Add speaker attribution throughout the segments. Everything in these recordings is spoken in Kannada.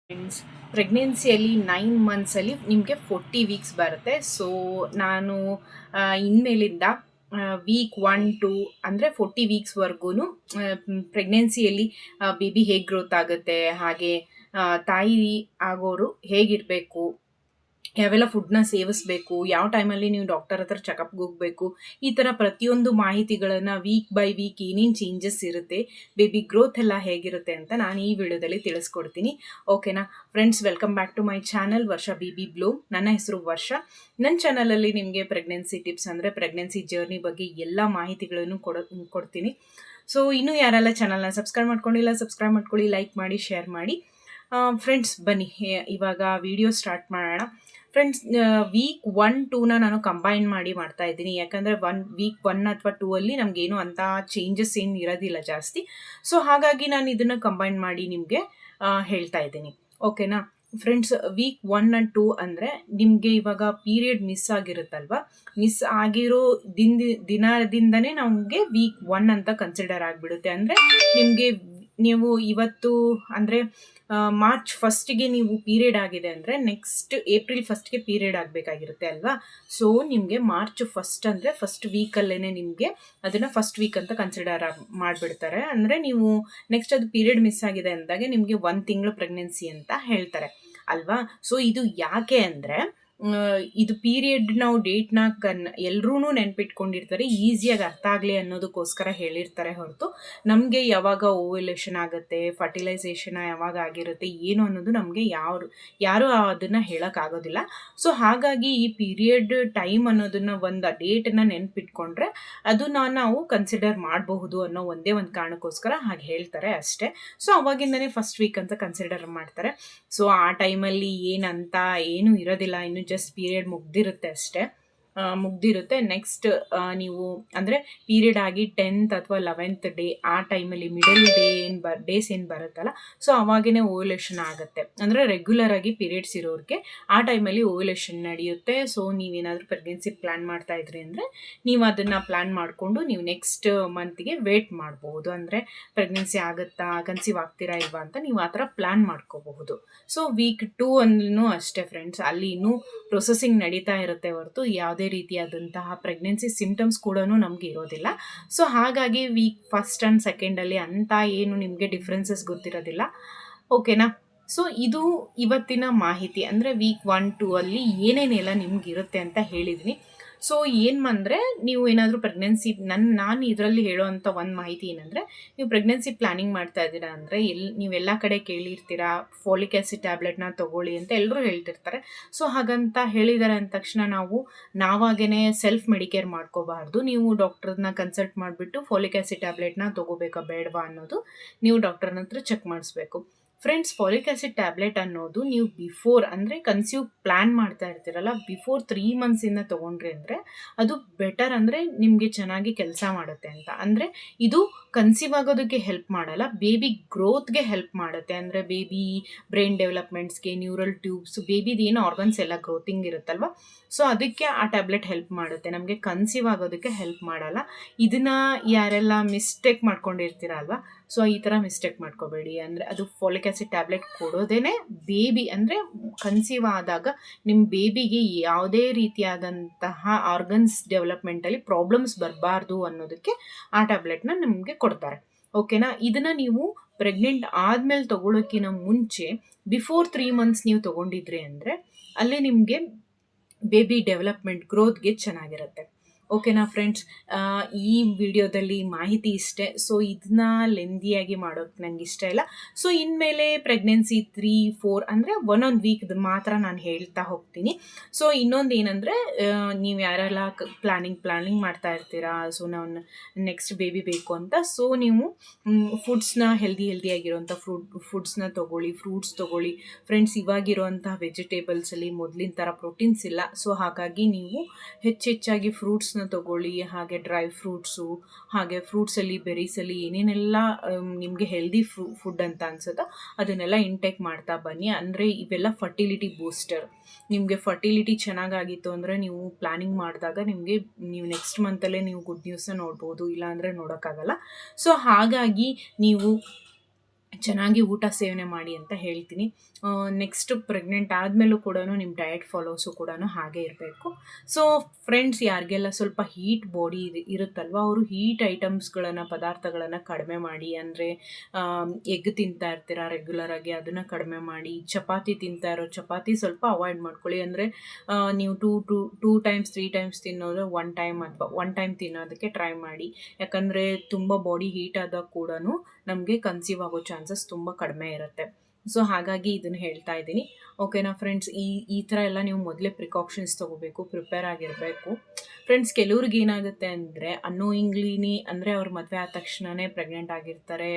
Speaker 1: ಫ್ರೆಂಡ್ಸ್, ಪ್ರೆಗ್ನೆನ್ಸಿಯಲ್ಲಿ 9 ಮಂತ್ಸಲ್ಲಿ ನಿಮಗೆ 40 ವೀಕ್ಸ್ ಬರುತ್ತೆ. ಸೊ ನಾನು ಇನ್ಮೇಲಿಂದ ವೀಕ್ 1 2 ಅಂದರೆ 40 ವೀಕ್ಸ್ವರೆಗೂ ಪ್ರೆಗ್ನೆನ್ಸಿಯಲ್ಲಿ ಬೇಬಿ ಹೇಗೆ ಗ್ರೋತ್ ಆಗುತ್ತೆ, ಹಾಗೆ ತಾಯಿ ಆಗೋರು ಹೇಗಿರಬೇಕು, ಯಾವೆಲ್ಲ ಫುಡ್ನ ಸೇವಿಸಬೇಕು, ಯಾವ ಟೈಮಲ್ಲಿ ನೀವು ಡಾಕ್ಟರ್ ಹತ್ರ ಚೆಕಪ್ಗೆ ಹೋಗಬೇಕು, ಈ ಥರ ಪ್ರತಿಯೊಂದು ಮಾಹಿತಿಗಳನ್ನು ವೀಕ್ ಬೈ ವೀಕ್ ಏನೇನು ಚೇಂಜಸ್ ಇರುತ್ತೆ, ಬೇಬಿ ಗ್ರೋತ್ ಎಲ್ಲ ಹೇಗಿರುತ್ತೆ ಅಂತ ನಾನು ಈ ವಿಡಿಯೋದಲ್ಲಿ ತಿಳಿಸ್ಕೊಡ್ತೀನಿ. ಓಕೆನಾ friends, welcome back to my channel Varsha baby bloom. ನನ್ನ ಹೆಸರು ವರ್ಷ. ನನ್ನ ಚಾನಲಲ್ಲಿ ನಿಮಗೆ ಪ್ರೆಗ್ನೆನ್ಸಿ ಟಿಪ್ಸ್ ಅಂದರೆ ಪ್ರೆಗ್ನೆನ್ಸಿ ಜರ್ನಿ ಬಗ್ಗೆ ಎಲ್ಲ ಮಾಹಿತಿಗಳನ್ನು ಕೊಡ್ತೀನಿ. ಸೊ ಇನ್ನೂ ಯಾರೆಲ್ಲ ಚಾನಲ್ನ ಸಬ್ಸ್ಕ್ರೈಬ್ ಮಾಡ್ಕೊಂಡಿಲ್ಲ, ಸಬ್ಸ್ಕ್ರೈಬ್ ಮಾಡ್ಕೊಳ್ಳಿ, ಲೈಕ್ ಮಾಡಿ, ಶೇರ್ ಮಾಡಿ. ಫ್ರೆಂಡ್ಸ್ ಬನ್ನಿ ಇವಾಗ ವಿಡಿಯೋ ಸ್ಟಾರ್ಟ್ ಮಾಡೋಣ. ಫ್ರೆಂಡ್ಸ್, ವೀಕ್ 1 2ನ ನಾನು ಕಂಬೈನ್ ಮಾಡಿ ಮಾಡ್ತಾ ಇದ್ದೀನಿ. ಯಾಕಂದರೆ ವೀಕ್ 1 ಅಥವಾ 2 ಅಲ್ಲಿ ನಮಗೇನು ಅಂಥ ಚೇಂಜಸ್ ಏನು ಇರೋದಿಲ್ಲ ಜಾಸ್ತಿ. ಸೊ ಹಾಗಾಗಿ ನಾನು ಇದನ್ನು ಕಂಬೈನ್ ಮಾಡಿ ನಿಮಗೆ ಹೇಳ್ತಾ ಇದ್ದೀನಿ. ಓಕೆನಾ ಫ್ರೆಂಡ್ಸ್, ವೀಕ್ 1 and 2 ಅಂದರೆ ನಿಮಗೆ ಇವಾಗ ಪೀರಿಯಡ್ ಮಿಸ್ ಆಗಿರುತ್ತಲ್ವ, ಮಿಸ್ ಆಗಿರೋ ದಿನದಿಂದನೇ ನಮಗೆ ವೀಕ್ 1 ಅಂತ ಕನ್ಸಿಡರ್ ಆಗಿಬಿಡುತ್ತೆ. ಅಂದರೆ ನೀವು ಇವತ್ತು ಅಂದರೆ ಮಾರ್ಚ್ 1ಗೆ ನೀವು ಪೀರಿಯಡ್ ಆಗಿದೆ ಅಂದರೆ ನೆಕ್ಸ್ಟ್ ಏಪ್ರಿಲ್ 1ಗೆ ಪೀರಿಯಡ್ ಆಗಬೇಕಾಗಿರುತ್ತೆ ಅಲ್ವಾ. ಸೊ ನಿಮಗೆ ಮಾರ್ಚ್ 1 ಅಂದರೆ ಫಸ್ಟ್ ವೀಕಲ್ಲೇ ನಿಮಗೆ ಅದನ್ನು ಫಸ್ಟ್ ವೀಕ್ ಅಂತ ಕನ್ಸಿಡರ್ ಮಾಡಿಬಿಡ್ತಾರೆ. ಅಂದರೆ ನೀವು ನೆಕ್ಸ್ಟ್ ಅದು ಪೀರಿಯಡ್ ಮಿಸ್ ಆಗಿದೆ ಅಂದಾಗ ನಿಮಗೆ 1 ತಿಂಗಳು ಪ್ರೆಗ್ನೆನ್ಸಿ ಅಂತ ಹೇಳ್ತಾರೆ ಅಲ್ವಾ. ಸೊ ಇದು ಯಾಕೆ ಅಂದರೆ ಇದು ಪೀರಿಯಡ್ ನಾವು ಡೇಟ್ನ ಎಲ್ಲರೂ ನೆನ್ಪಿಟ್ಕೊಂಡಿರ್ತಾರೆ, ಈಸಿಯಾಗಿ ಅರ್ಥ ಆಗಲಿ ಅನ್ನೋದಕ್ಕೋಸ್ಕರ ಹೇಳಿರ್ತಾರೆ ಹೊರತು ನಮಗೆ ಯಾವಾಗ ಓವ್ಯುಲೇಷನ್ ಆಗುತ್ತೆ, ಫರ್ಟಿಲೈಸೇಷನ್ ಯಾವಾಗ ಆಗಿರುತ್ತೆ ಏನು ಅನ್ನೋದು ನಮಗೆ ಯಾರು ಅದನ್ನು ಹೇಳೋಕ್ಕಾಗೋದಿಲ್ಲ. ಸೊ ಹಾಗಾಗಿ ಈ ಪೀರಿಯಡ್ ಟೈಮ್ ಅನ್ನೋದನ್ನು ಒಂದು ಡೇಟನ್ನು ನೆನ್ಪಿಟ್ಕೊಂಡ್ರೆ ಅದನ್ನು ನಾವು ಕನ್ಸಿಡರ್ ಮಾಡಬಹುದು ಅನ್ನೋ ಒಂದೇ ಒಂದು ಕಾರಣಕ್ಕೋಸ್ಕರ ಹಾಗೆ ಹೇಳ್ತಾರೆ ಅಷ್ಟೇ. ಸೊ ಅವಾಗಿಂದನೇ ಫಸ್ಟ್ ವೀಕ್ ಅಂತ ಕನ್ಸಿಡರ್ ಮಾಡ್ತಾರೆ. ಸೊ ಆ ಟೈಮಲ್ಲಿ ಏನಂತ ಏನೂ ಇರೋದಿಲ್ಲ, ಇನ್ನು ಜಸ್ಟ್ ಪೀರಿಯಡ್ ಮುಗ್ದಿರುತ್ತೆ ಅಷ್ಟೇ. ನೆಕ್ಸ್ಟ್ ನೀವು ಅಂದರೆ ಪೀರಿಯಡ್ ಆಗಿ 10th ಅಥವಾ 11th ಡೇ ಆ ಟೈಮಲ್ಲಿ ಮಿಡಲ್ ಡೇಸ್ ಏನು ಬರುತ್ತಲ್ಲ, ಸೊ ಅವಾಗೇ ಓವ್ಯುಲೇಷನ್ ಆಗುತ್ತೆ. ಅಂದರೆ ರೆಗ್ಯುಲರ್ ಆಗಿ ಪೀರಿಯಡ್ಸ್ ಇರೋರಿಗೆ ಆ ಟೈಮಲ್ಲಿ ಓವ್ಯುಲೇಷನ್ ನಡೆಯುತ್ತೆ. ಸೊ ನೀವೇನಾದರೂ ಪ್ರೆಗ್ನೆನ್ಸಿ ಪ್ಲ್ಯಾನ್ ಮಾಡ್ತಾ ಇದ್ರಿ ಅಂದರೆ ನೀವು ಅದನ್ನು ಪ್ಲ್ಯಾನ್ ಮಾಡಿಕೊಂಡು ನೀವು ನೆಕ್ಸ್ಟ್ ಮಂತ್ಗೆ ವೇಟ್ ಮಾಡಬಹುದು. ಅಂದರೆ ಪ್ರೆಗ್ನೆನ್ಸಿ ಆಗುತ್ತಾ, ಕನ್ಸೀವ್ ಆಗ್ತೀರಾ ಇಲ್ವಾ ಅಂತ ನೀವು ಆ ಥರ ಪ್ಲ್ಯಾನ್ ಮಾಡ್ಕೋಬಹುದು. ಸೊ ವೀಕ್ 2 ಅಲ್ಲೂ ಅಷ್ಟೇ ಫ್ರೆಂಡ್ಸ್, ಅಲ್ಲಿ ಇನ್ನೂ ಪ್ರೊಸೆಸಿಂಗ್ ನಡೀತಾ ಇರುತ್ತೆ ಹೊರತು ಯಾವುದೇ ರೀತಿಯಾದಂತಹ ಪ್ರೆಗ್ನೆನ್ಸಿ ಸಿಂಪ್ಟಮ್ಸ್ ಕೂಡ ನಮಗೆ ಇರೋದಿಲ್ಲ. ಸೊ ಹಾಗಾಗಿ ವೀಕ್ 1 and 2 ಅಂತ ಏನು ನಿಮಗೆ ಡಿಫ್ರೆನ್ಸಸ್ ಗೊತ್ತಿರೋದಿಲ್ಲ. ಓಕೆನಾ. ಸೊ ಇದು ಇವತ್ತಿನ ಮಾಹಿತಿ. ಅಂದರೆ ವೀಕ್ 1 2 ಅಲ್ಲಿ ಏನೇನೆಲ್ಲ ನಿಮಗಿರುತ್ತೆ ಅಂತ ಹೇಳಿದ್ದೀನಿ. ಸೊ ಅಂದರೆ ನೀವು ಏನಾದರೂ ಪ್ರೆಗ್ನೆನ್ಸಿ ನಾನು ಇದರಲ್ಲಿ ಹೇಳೋವಂಥ ಒಂದು ಮಾಹಿತಿ ಏನಂದರೆ, ನೀವು ಪ್ರೆಗ್ನೆನ್ಸಿ ಪ್ಲ್ಯಾನಿಂಗ್ ಮಾಡ್ತಾ ಇದ್ದೀರಾ ಅಂದರೆ ನೀವೆಲ್ಲ ಕಡೆ ಕೇಳಿರ್ತೀರಾ ಫೋಲಿಕ್ ಆ್ಯಸಿಡ್ ಟ್ಯಾಬ್ಲೆಟ್ನ ತೊಗೊಳ್ಳಿ ಅಂತ ಎಲ್ಲರೂ ಹೇಳ್ತಿರ್ತಾರೆ. ಸೊ ಹಾಗಂತ ಹೇಳಿದ್ದಾರೆ ಅಂದ ತಕ್ಷಣ ನಾವಾಗೇ ಸೆಲ್ಫ್ ಮೆಡಿಕೇರ್ ಮಾಡ್ಕೋಬಾರ್ದು. ನೀವು ಡಾಕ್ಟ್ರನ್ನ ಕನ್ಸಲ್ಟ್ ಮಾಡಿಬಿಟ್ಟು ಫೋಲಿಕ್ ಆ್ಯಸಿಡ್ ಟ್ಯಾಬ್ಲೆಟ್ನ ತೊಗೋಬೇಕಾ ಬೇಡವಾ ಅನ್ನೋದು ನೀವು ಡಾಕ್ಟರ್ನ ಹತ್ರ ಚೆಕ್ ಮಾಡಿಸ್ಬೇಕು. ಫ್ರೆಂಡ್ಸ್, ಫಾಲಿಕ್ ಆ್ಯಸಿಡ್ ಟ್ಯಾಬ್ಲೆಟ್ ಅನ್ನೋದು ನೀವು ಬಿಫೋರ್ ಅಂದರೆ ಕನ್ಸೀವ್ ಪ್ಲ್ಯಾನ್ ಮಾಡ್ತಾ ಇರ್ತೀರಲ್ಲ, ಬಿಫೋರ್ 3 ಮಂತ್ಸಿಂದ ತೊಗೊಂಡ್ರಿ ಅಂದರೆ ಅದು ಬೆಟರ್. ಅಂದರೆ ನಿಮಗೆ ಚೆನ್ನಾಗಿ ಕೆಲಸ ಮಾಡುತ್ತೆ ಅಂತ. ಅಂದರೆ ಇದು ಕನ್ಸೀವ್ ಆಗೋದಕ್ಕೆ ಹೆಲ್ಪ್ ಮಾಡಲ್ಲ, ಬೇಬಿ ಗ್ರೋತ್ಗೆ ಹೆಲ್ಪ್ ಮಾಡುತ್ತೆ. ಅಂದರೆ ಬೇಬಿ ಬ್ರೈನ್ ಡೆವಲಪ್ಮೆಂಟ್ಸ್ಗೆ, ನ್ಯೂರಲ್ ಟ್ಯೂಬ್ಸ್, ಬೇಬಿದು ಏನು ಆರ್ಗನ್ಸ್ ಎಲ್ಲ ಗ್ರೋತಿಂಗ್ ಇರುತ್ತಲ್ವ, ಸೊ ಅದಕ್ಕೆ ಆ ಟ್ಯಾಬ್ಲೆಟ್ ಹೆಲ್ಪ್ ಮಾಡುತ್ತೆ, ನಮಗೆ ಕನ್ಸೀವ್ ಆಗೋದಕ್ಕೆ ಹೆಲ್ಪ್ ಮಾಡಲ್ಲ. ಇದನ್ನು ಯಾರೆಲ್ಲ ಮಿಸ್ಟೇಕ್ ಮಾಡ್ಕೊಂಡಿರ್ತೀರ ಅಲ್ವಾ, ಸೊ ಈ ಥರ ಮಿಸ್ಟೇಕ್ ಮಾಡ್ಕೋಬೇಡಿ. ಅಂದರೆ ಅದು ಫಾಲಿಕ್ ಆ್ಯಸಿಡ್ ಟ್ಯಾಬ್ಲೆಟ್ ಕೊಡೋದೇ ಬೇಬಿ ಅಂದರೆ ಕನ್ಸೀವ್ ಆದಾಗ ನಿಮ್ಮ ಬೇಬಿಗೆ ಯಾವುದೇ ರೀತಿಯಾದಂತಹ ಆರ್ಗನ್ಸ್ ಡೆವಲಪ್ಮೆಂಟಲ್ಲಿ ಪ್ರಾಬ್ಲಮ್ಸ್ ಬರಬಾರ್ದು ಅನ್ನೋದಕ್ಕೆ ಆ ಟ್ಯಾಬ್ಲೆಟ್ನ ನಿಮಗೆ ಕೊಡ್ತಾರೆ. ಓಕೆನಾ. ಇದನ್ನು ನೀವು ಪ್ರೆಗ್ನೆಂಟ್ ಆದಮೇಲೆ ತೊಗೊಳೋಕ್ಕಿಂತ ಮುಂಚೆ ಬಿಫೋರ್ 3 ಮಂತ್ಸ್ ನೀವು ತೊಗೊಂಡಿದ್ರಿ ಅಂದರೆ ಅಲ್ಲಿ ನಿಮಗೆ ಬೇಬಿ ಡೆವಲಪ್ಮೆಂಟ್ ಗ್ರೋತ್ಗೆ ಚೆನ್ನಾಗಿರುತ್ತೆ. ಓಕೆನಾ ಫ್ರೆಂಡ್ಸ್, ಈ ವಿಡಿಯೋದಲ್ಲಿ ಮಾಹಿತಿ ಇಷ್ಟೇ. ಸೊ ಇದನ್ನ ಲೆಂದಿಯಾಗಿ ಮಾಡೋಕ್ಕೆ ನಂಗೆ ಇಷ್ಟ ಇಲ್ಲ. ಸೊ ಇನ್ಮೇಲೆ ಪ್ರೆಗ್ನೆನ್ಸಿ 3-4 ಅಂದರೆ ಒಂದೊಂದು ವೀಕ್ದು ಮಾತ್ರ ನಾನು ಹೇಳ್ತಾ ಹೋಗ್ತೀನಿ. ಸೊ ಇನ್ನೊಂದು ಏನಂದರೆ, ನೀವು ಯಾರೆಲ್ಲ ಪ್ಲ್ಯಾನಿಂಗ್ ಮಾಡ್ತಾ ಇರ್ತೀರಾ, ಸೊ ನಾವು ನೆಕ್ಸ್ಟ್ ಬೇಬಿ ಬೇಕು ಅಂತ, ಸೊ ನೀವು ಫುಡ್ಸ್ನ ಹೆಲ್ದಿಯಾಗಿರೋಂಥ ಫುಡ್ಸ್ನ ತೊಗೊಳ್ಳಿ, ಫ್ರೂಟ್ಸ್ ತೊಗೊಳ್ಳಿ. ಫ್ರೆಂಡ್ಸ್, ಇವಾಗಿರುವಂತಹ ವೆಜಿಟೇಬಲ್ಸಲ್ಲಿ ಮೊದಲಿನ ಥರ ಪ್ರೋಟೀನ್ಸ್ ಇಲ್ಲ. ಸೊ ಹಾಗಾಗಿ ನೀವು ಹೆಚ್ಚಾಗಿ ಫ್ರೂಟ್ಸ್ನ ತೊಗೊಳ್ಳಿ, ಹಾಗೆ ಡ್ರೈ ಫ್ರೂಟ್ಸು, ಹಾಗೆ ಫ್ರೂಟ್ಸಲ್ಲಿ ಬೆರೀಸಲ್ಲಿ ಏನೇನೆಲ್ಲ ನಿಮಗೆ ಹೆಲ್ದಿ ಫುಡ್ ಅಂತ ಅನ್ಸುತ್ತೋ ಅದನ್ನೆಲ್ಲ ಇಂಟೇಕ್ ಮಾಡ್ತಾ ಬನ್ನಿ. ಅಂದರೆ ಇವೆಲ್ಲ ಫರ್ಟಿಲಿಟಿ ಬೂಸ್ಟರ್. ನಿಮಗೆ ಫರ್ಟಿಲಿಟಿ ಚೆನ್ನಾಗಾಗಿತ್ತು ಅಂದರೆ ನೀವು ಪ್ಲ್ಯಾನಿಂಗ್ ಮಾಡಿದಾಗ ನೀವು ನೆಕ್ಸ್ಟ್ ಮಂತಲ್ಲೇ ನೀವು ಗುಡ್ ನ್ಯೂಸ್ನ ನೋಡ್ಬೋದು, ಇಲ್ಲಾಂದರೆ ನೋಡೋಕ್ಕಾಗಲ್ಲ. ಸೊ ಹಾಗಾಗಿ ನೀವು ಚೆನ್ನಾಗಿ ಊಟ ಸೇವನೆ ಮಾಡಿ ಅಂತ ಹೇಳ್ತೀನಿ. ನೆಕ್ಸ್ಟ್ ಪ್ರೆಗ್ನೆಂಟ್ ಆದಮೇಲೂ ಕೂಡ ನಿಮ್ಮ ಡಯಟ್ ಫಾಲೋಸು ಕೂಡ ಹಾಗೆ ಇರಬೇಕು. ಸೊ ಫ್ರೆಂಡ್ಸ್, ಯಾರಿಗೆಲ್ಲ ಸ್ವಲ್ಪ ಹೀಟ್ ಬಾಡಿ ಇರುತ್ತಲ್ವ, ಅವರು ಹೀಟ್ ಐಟಮ್ಸ್ಗಳನ್ನು, ಪದಾರ್ಥಗಳನ್ನು ಕಡಿಮೆ ಮಾಡಿ. ಅಂದರೆ ಎಗ್ ತಿಂತಾ ಇರ್ತೀರ ರೆಗ್ಯುಲರಾಗಿ, ಅದನ್ನು ಕಡಿಮೆ ಮಾಡಿ. ಚಪಾತಿ ತಿಂತಾ ಇರೋ ಚಪಾತಿ ಸ್ವಲ್ಪ ಅವಾಯ್ಡ್ ಮಾಡ್ಕೊಳ್ಳಿ. ಅಂದರೆ ನೀವು ಟೂ ಟೈಮ್ಸ್ 3 ಟೈಮ್ಸ್ ತಿನ್ನೋದು 1 ಟೈಮ್ ಅಥವಾ 1 ಟೈಮ್ ತಿನ್ನೋದಕ್ಕೆ ಟ್ರೈ ಮಾಡಿ. ಯಾಕಂದರೆ ತುಂಬ ಬಾಡಿ ಹೀಟ್ ಆದಾಗ ಕೂಡ ನಮಗೆ ಕನ್ಸೀವ್ ಆಗೋ ಚಾನ್ಸಸ್ ತುಂಬ ಕಡಿಮೆ ಇರುತ್ತೆ. ಸೊ ಹಾಗಾಗಿ ಇದನ್ನು ಹೇಳ್ತಾ ಇದ್ದೀನಿ. ಓಕೆನಾ ಫ್ರೆಂಡ್ಸ್, ಈ ಥರ ಎಲ್ಲ ನೀವು ಮೊದಲೇ ಪ್ರಿಕಾಷನ್ಸ್ ತೊಗೋಬೇಕು, ಪ್ರಿಪೇರ್ ಆಗಿರಬೇಕು. ಫ್ರೆಂಡ್ಸ್, ಕೆಲವ್ರಿಗೆ ಏನಾಗುತ್ತೆ ಅಂದರೆ ಅನ್ನೋಯಿಂಗ್ಲಿನಿ, ಅಂದರೆ ಅವ್ರ ಮದುವೆ ಆದ ತಕ್ಷಣವೇ ಪ್ರೆಗ್ನೆಂಟ್ ಆಗಿರ್ತಾರೆ.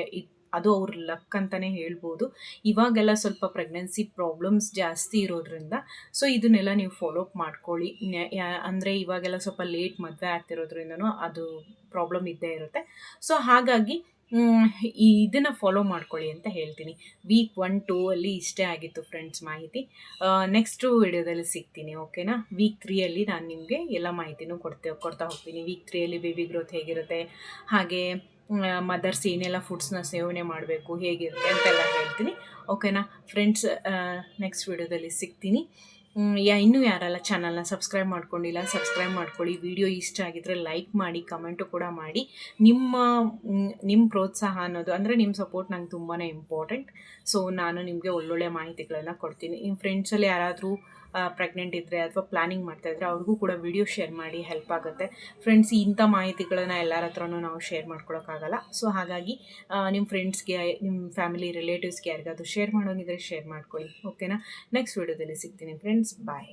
Speaker 1: ಅದು ಅವ್ರ ಲಕ್ ಅಂತಲೇ ಹೇಳ್ಬೋದು. ಇವಾಗೆಲ್ಲ ಸ್ವಲ್ಪ ಪ್ರೆಗ್ನೆನ್ಸಿ ಪ್ರಾಬ್ಲಮ್ಸ್ ಜಾಸ್ತಿ ಇರೋದ್ರಿಂದ ಸೊ ಇದನ್ನೆಲ್ಲ ನೀವು ಫಾಲೋ ಅಪ್ ಮಾಡ್ಕೊಳ್ಳಿ. ಅಂದರೆ ಇವಾಗೆಲ್ಲ ಸ್ವಲ್ಪ ಲೇಟ್ ಮದುವೆ ಆಗ್ತಿರೋದ್ರಿಂದನೂ ಅದು ಪ್ರಾಬ್ಲಮ್ ಇದ್ದೇ ಇರುತ್ತೆ. ಸೊ ಹಾಗಾಗಿ ಇದನ್ನು ಫಾಲೋ ಮಾಡ್ಕೊಳ್ಳಿ ಅಂತ ಹೇಳ್ತೀನಿ. ವೀಕ್ 1, 2 ಅಲ್ಲಿ ಇಷ್ಟೇ ಆಗಿತ್ತು ಫ್ರೆಂಡ್ಸ್ ಮಾಹಿತಿ. ನೆಕ್ಸ್ಟು ವಿಡಿಯೋದಲ್ಲಿ ಸಿಗ್ತೀನಿ. ಓಕೆನಾ? ವೀಕ್ 3 ನಾನು ನಿಮಗೆ ಎಲ್ಲ ಮಾಹಿತಿನೂ ಕೊಡ್ತಾ ಹೋಗ್ತೀನಿ. ವೀಕ್ 3 ಬೇಬಿ ಗ್ರೋತ್ ಹೇಗಿರುತ್ತೆ, ಹಾಗೆ ಮದರ್ಸ್ ಏನೆಲ್ಲ ಫುಡ್ಸ್ನ ಸೇವನೆ ಮಾಡಬೇಕು, ಹೇಗಿರುತ್ತೆ ಅಂತೆಲ್ಲ ಹೇಳ್ತೀನಿ. ಓಕೆನಾ ಫ್ರೆಂಡ್ಸ್? ನೆಕ್ಸ್ಟ್ ವಿಡಿಯೋದಲ್ಲಿ ಸಿಗ್ತೀನಿ. ಇನ್ನೂ ಯಾರೆಲ್ಲ ಚಾನಲ್ನ ಸಬ್ಸ್ಕ್ರೈಬ್ ಮಾಡ್ಕೊಂಡಿಲ್ಲ, ಸಬ್ಸ್ಕ್ರೈಬ್ ಮಾಡ್ಕೊಳ್ಳಿ. ವಿಡಿಯೋ ಇಷ್ಟ ಆಗಿದ್ರೆ ಲೈಕ್ ಮಾಡಿ, ಕಮೆಂಟು ಕೂಡ ಮಾಡಿ. ನಿಮ್ಮ ಪ್ರೋತ್ಸಾಹ ಅನ್ನೋದು, ಅಂದರೆ ನಿಮ್ಮ ಸಪೋರ್ಟ್ ನಂಗೆ ತುಂಬಾ ಇಂಪಾರ್ಟೆಂಟ್. ಸೊ ನಾನು ನಿಮಗೆ ಒಳ್ಳೊಳ್ಳೆ ಮಾಹಿತಿಗಳನ್ನು ಕೊಡ್ತೀನಿ. ನಿಮ್ಮ ಫ್ರೆಂಡ್ಸಲ್ಲಿ ಯಾರಾದರೂ ಪ್ರೆಗ್ನೆಂಟ್ ಇದ್ದರೆ ಅಥವಾ ಪ್ಲ್ಯಾನಿಂಗ್ ಮಾಡ್ತಾಯಿದ್ರೆ ಅವ್ರಿಗೂ ಕೂಡ ವಿಡಿಯೋ ಶೇರ್ ಮಾಡಿ, ಹೆಲ್ಪ್ ಆಗುತ್ತೆ. ಫ್ರೆಂಡ್ಸ್, ಇಂಥ ಮಾಹಿತಿಗಳನ್ನು ಎಲ್ಲರ ಹತ್ರನೂ ನಾವು ಶೇರ್ ಮಾಡ್ಕೊಳಕ್ಕಾಗಲ್ಲ. ಸೊ ಹಾಗಾಗಿ ನಿಮ್ಮ ಫ್ರೆಂಡ್ಸ್ಗೆ, ನಿಮ್ಮ ಫ್ಯಾಮಿಲಿ ರಿಲೇಟಿವ್ಸ್ಗೆ ಯಾರಿಗಾದರೂ ಶೇರ್ ಮಾಡೋಂಗಿದ್ರೆ ಶೇರ್ ಮಾಡ್ಕೊಳ್ಳಿ. ಓಕೆನಾ? ನೆಕ್ಸ್ಟ್ ವಿಡಿಯೋದಲ್ಲಿ ಸಿಗ್ತೀನಿ ಫ್ರೆಂಡ್ಸ್. ಬಾಯ್.